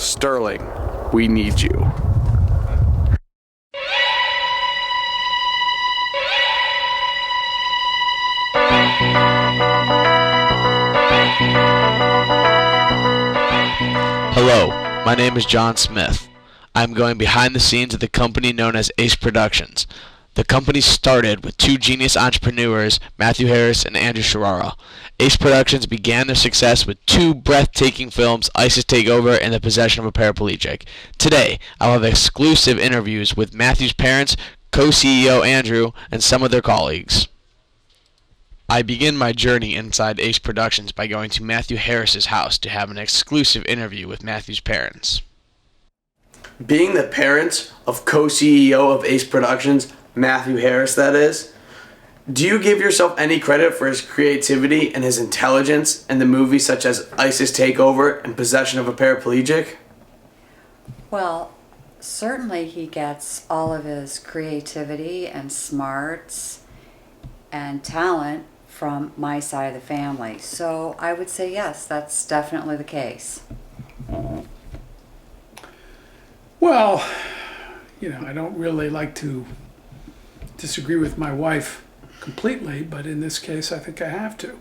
Sterling, we need you. Hello, my name is John Smith. I'm going behind the scenes at the company known as Ace Productions. The company started with two genius entrepreneurs, Matthew Harris and Andrew Sharara. Ace Productions began their success with two breathtaking films, ISIS Takeover and The Possession of a Paraplegic. Today, I'll have exclusive interviews with Matthew's parents, co-CEO Andrew, and some of their colleagues. I begin my journey inside Ace Productions by going to Matthew Harris's house to have an exclusive interview with Matthew's parents. Being the parents of co-CEO of Ace Productions, Matthew Harris that is, do you give yourself any credit for his creativity and his intelligence in the movies such as ISIS Takeover and Possession of a Paraplegic? Well, certainly he gets all of his creativity and smarts and talent from my side of the family. So I would say yes, that's definitely the case. Well, I don't really like to disagree with my wife completely, but in this case, I think I have to.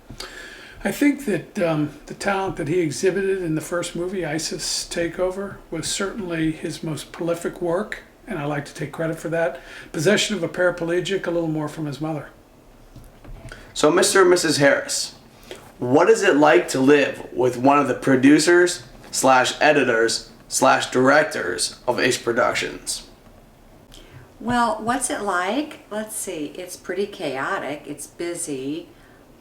I think that the talent that he exhibited in the first movie, ISIS Takeover, was certainly his most prolific work, and I like to take credit for that. Possession of a Paraplegic, a little more from his mother. So Mr. and Mrs. Harris, what is it like to live with one of the producers / editors / directors of Ace Productions? Well, what's it like? Let's see. It's pretty chaotic. It's busy.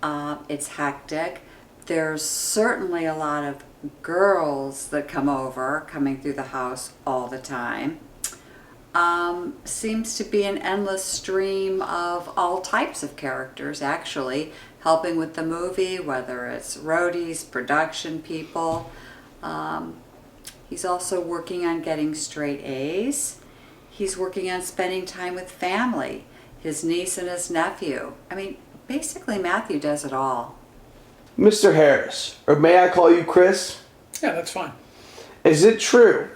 It's hectic. There's certainly a lot of girls that coming through the house all the time. Seems to be an endless stream of all types of characters, actually, helping with the movie, whether it's roadies, production people. He's also working on getting straight A's. He's working on spending time with family, his niece and his nephew. I mean, basically Matthew does it all. Mr. Harris, or may I call you Chris? Yeah, that's fine. Is it true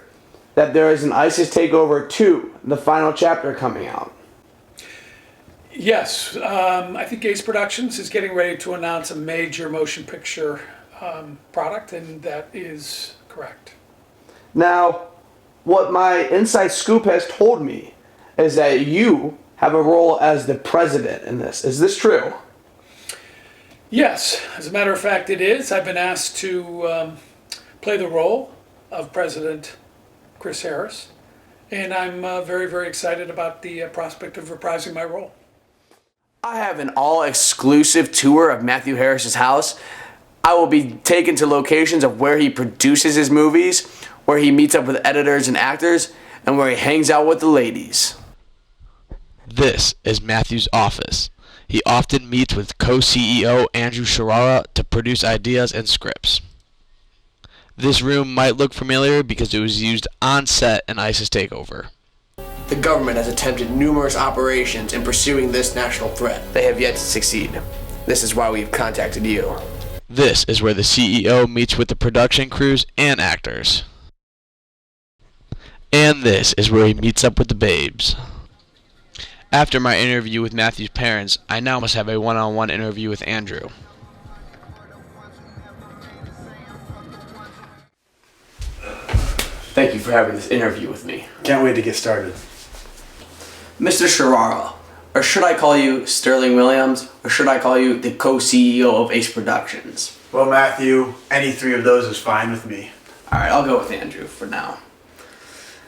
that there is an ISIS Takeover 2, the final chapter coming out? Yes, I think Ace Productions is getting ready to announce a major motion picture product, and that is correct. Now, what my inside scoop has told me is that you have a role as the president in this. Is this true? Yes, as a matter of fact, it is. I've been asked to play the role of President Chris Harris, and I'm very, very excited about the prospect of reprising my role. I have an all-exclusive tour of Matthew Harris's house. I will be taken to locations of where he produces his movies, where he meets up with editors and actors, and where he hangs out with the ladies. This is Matthew's office. He often meets with co-CEO Andrew Sharara to produce ideas and scripts. This room might look familiar because it was used on set in ISIS Takeover. The government has attempted numerous operations in pursuing this national threat. They have yet to succeed. This is why we've contacted you. This is where the CEO meets with the production crews and actors. And this is where he meets up with the babes. After my interview with Matthew's parents, I now must have a one-on-one interview with Andrew. Thank you for having this interview with me. Can't wait to get started. Mr. Sharara, or should I call you Sterling Williams, or should I call you the co-CEO of Ace Productions? Well, Matthew, any three of those is fine with me. Alright, I'll go with Andrew for now.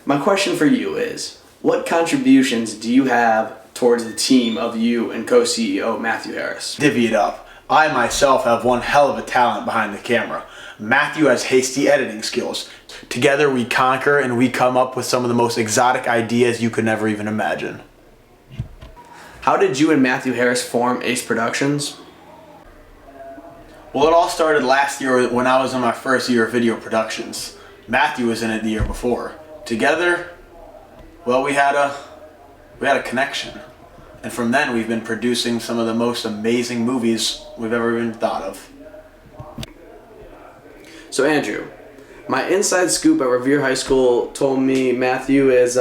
My question for you is, what contributions do you have towards the team of you and co-CEO Matthew Harris? Divvy it up. I myself have one hell of a talent behind the camera. Matthew has hasty editing skills. Together we conquer and we come up with some of the most exotic ideas you could never even imagine. How did you and Matthew Harris form Ace Productions? Well, it all started last year when I was in my first year of video productions. Matthew was in it the year before. Together, well, we had a connection. And from then, we've been producing some of the most amazing movies we've ever even thought of. So Andrew, My inside scoop at Revere High School told me Matthew is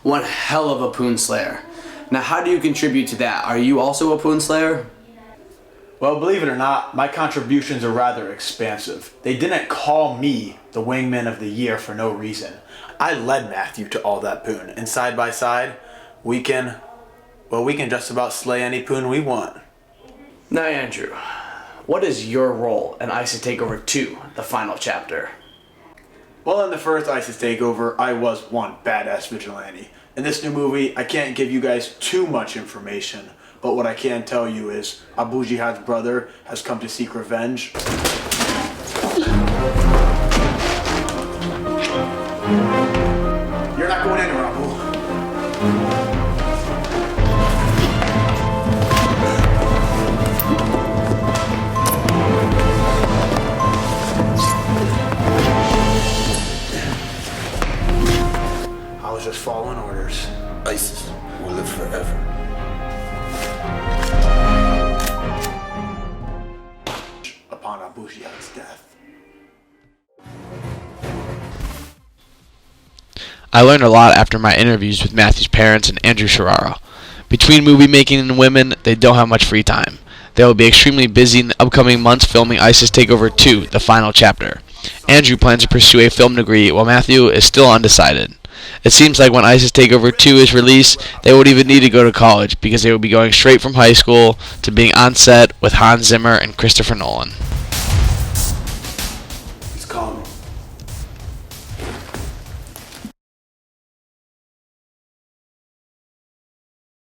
one hell of a Poon Slayer. Now, how do you contribute to that? Are you also a Poon Slayer? Well, believe it or not, my contributions are rather expansive. They didn't call me the Wingman of the Year for no reason. I led Matthew to all that Poon, and side by side, we can just about slay any Poon we want. Now, Andrew, what is your role in ISIS Takeover 2, the final chapter? Well, in the first ISIS Takeover, I was one badass vigilante. In this new movie, I can't give you guys too much information, but what I can tell you is Abu Jihad's brother has come to seek revenge. You're not going anywhere, Abu. I was just following orders. ISIS will live forever. Upon Abu Jihad's death. I learned a lot after my interviews with Matthew's parents and Andrew Sharara. Between movie making and women, they don't have much free time. They will be extremely busy in the upcoming months filming ISIS Takeover 2, the final chapter. Andrew plans to pursue a film degree while Matthew is still undecided. It seems like when ISIS Takeover 2 is released, they won't even need to go to college because they will be going straight from high school to being on set with Hans Zimmer and Christopher Nolan.